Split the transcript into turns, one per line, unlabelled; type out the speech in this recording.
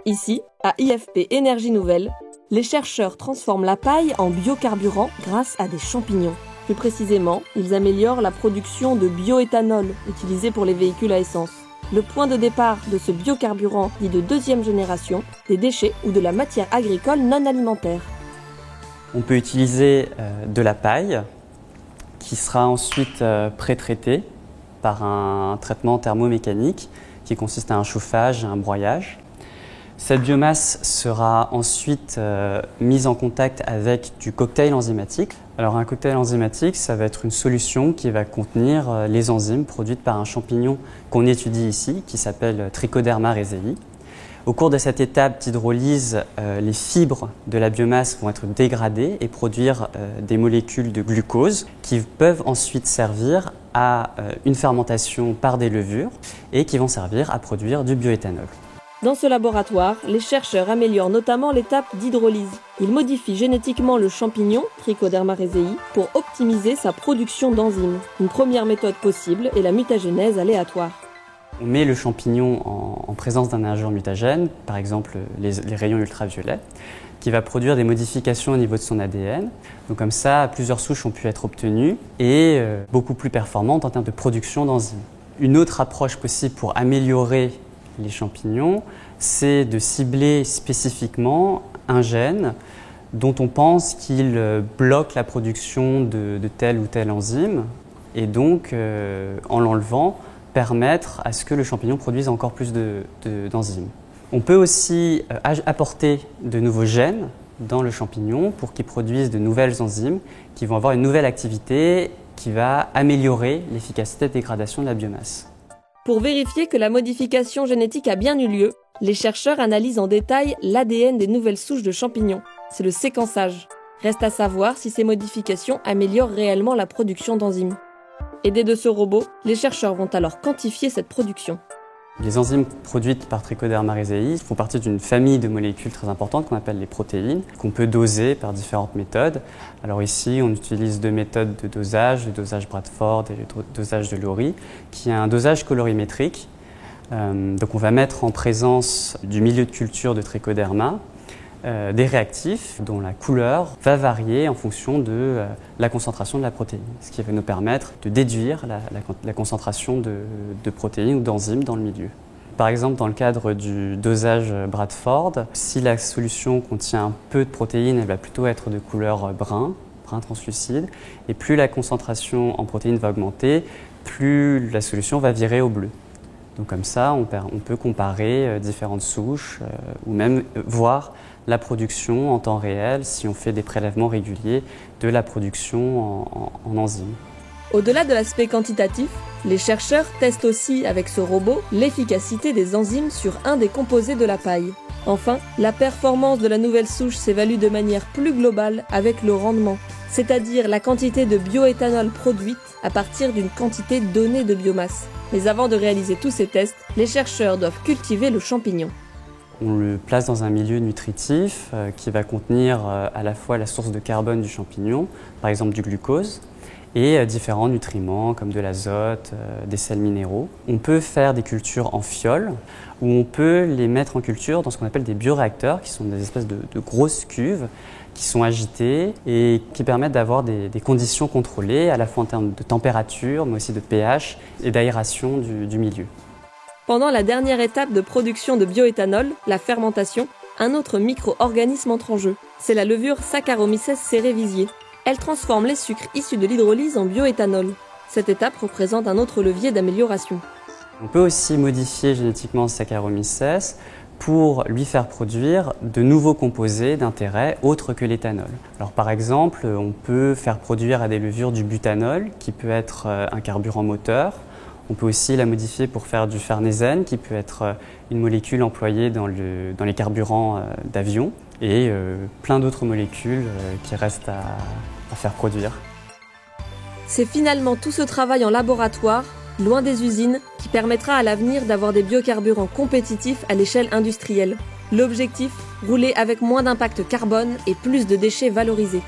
Ici, à IFP Énergie Nouvelle, les chercheurs transforment la paille en biocarburant grâce à des champignons. Plus précisément, ils améliorent la production de bioéthanol utilisé pour les véhicules à essence. Le point de départ de ce biocarburant dit de deuxième génération, des déchets ou de la matière agricole non alimentaire.
On peut utiliser de la paille qui sera ensuite pré-traitée par un traitement thermomécanique qui consiste à un chauffage et un broyage. Cette biomasse sera ensuite mise en contact avec du cocktail enzymatique. Alors un cocktail enzymatique, ça va être une solution qui va contenir les enzymes produites par un champignon qu'on étudie ici, qui s'appelle Trichoderma raceyi. Au cours de cette étape d'hydrolyse, les fibres de la biomasse vont être dégradées et produire des molécules de glucose qui peuvent ensuite servir à une fermentation par des levures et qui vont servir à produire du bioéthanol.
Dans ce laboratoire, les chercheurs améliorent notamment l'étape d'hydrolyse. Ils modifient génétiquement le champignon, Trichoderma raceyi, pour optimiser sa production d'enzymes. Une première méthode possible est la mutagénèse aléatoire.
On met le champignon en présence d'un agent mutagène, par exemple les rayons ultraviolets, qui va produire des modifications au niveau de son ADN. Donc comme ça, plusieurs souches ont pu être obtenues et beaucoup plus performantes en termes de production d'enzymes. Une autre approche possible pour améliorer les champignons, c'est de cibler spécifiquement un gène dont on pense qu'il bloque la production de telle ou telle enzyme et donc, en l'enlevant, permettre à ce que le champignon produise encore plus d'enzymes. On peut aussi apporter de nouveaux gènes dans le champignon pour qu'il produise de nouvelles enzymes qui vont avoir une nouvelle activité qui va améliorer l'efficacité de dégradation de la biomasse.
Pour vérifier que la modification génétique a bien eu lieu, les chercheurs analysent en détail l'ADN des nouvelles souches de champignons. C'est le séquençage. Reste à savoir si ces modifications améliorent réellement la production d'enzymes. Aidés de ce robot, les chercheurs vont alors quantifier cette production.
Les enzymes produites par Trichoderma raceyi font partie d'une famille de molécules très importantes qu'on appelle les protéines, qu'on peut doser par différentes méthodes. Alors ici, on utilise deux méthodes de dosage, le dosage Bradford et le dosage de Lori, qui est un dosage colorimétrique. Donc on va mettre en présence du milieu de culture de Trichoderma des réactifs dont la couleur va varier en fonction de la concentration de la protéine, ce qui va nous permettre de déduire la concentration de protéines ou d'enzymes dans le milieu. Par exemple, dans le cadre du dosage Bradford, si la solution contient peu de protéines, elle va plutôt être de couleur brun translucide, et plus la concentration en protéines va augmenter, plus la solution va virer au bleu. Donc comme ça, on peut comparer différentes souches ou même voir la production en temps réel si on fait des prélèvements réguliers de la production en enzymes.
Au-delà de l'aspect quantitatif, les chercheurs testent aussi avec ce robot l'efficacité des enzymes sur un des composés de la paille. Enfin, la performance de la nouvelle souche s'évalue de manière plus globale avec le rendement, c'est-à-dire la quantité de bioéthanol produite à partir d'une quantité donnée de biomasse. Mais avant de réaliser tous ces tests, les chercheurs doivent cultiver le champignon.
On le place dans un milieu nutritif qui va contenir à la fois la source de carbone du champignon, par exemple du glucose, et différents nutriments comme de l'azote, des sels minéraux. On peut faire des cultures en fiole ou on peut les mettre en culture dans ce qu'on appelle des bioréacteurs, qui sont des espèces de grosses cuves qui sont agitées et qui permettent d'avoir des conditions contrôlées, à la fois en termes de température, mais aussi de pH et d'aération du milieu.
Pendant la dernière étape de production de bioéthanol, la fermentation, un autre micro-organisme entre en jeu. C'est la levure Saccharomyces cerevisiae. Elle transforme les sucres issus de l'hydrolyse en bioéthanol. Cette étape représente un autre levier d'amélioration.
On peut aussi modifier génétiquement Saccharomyces pour lui faire produire de nouveaux composés d'intérêt autres que l'éthanol. Alors par exemple, on peut faire produire à des levures du butanol, qui peut être un carburant moteur. On peut aussi la modifier pour faire du farnésène, qui peut être une molécule employée dans les carburants d'avion, et plein d'autres molécules qui restent à faire produire.
C'est finalement tout ce travail en laboratoire, loin des usines, qui permettra à l'avenir d'avoir des biocarburants compétitifs à l'échelle industrielle. L'objectif, rouler avec moins d'impact carbone et plus de déchets valorisés.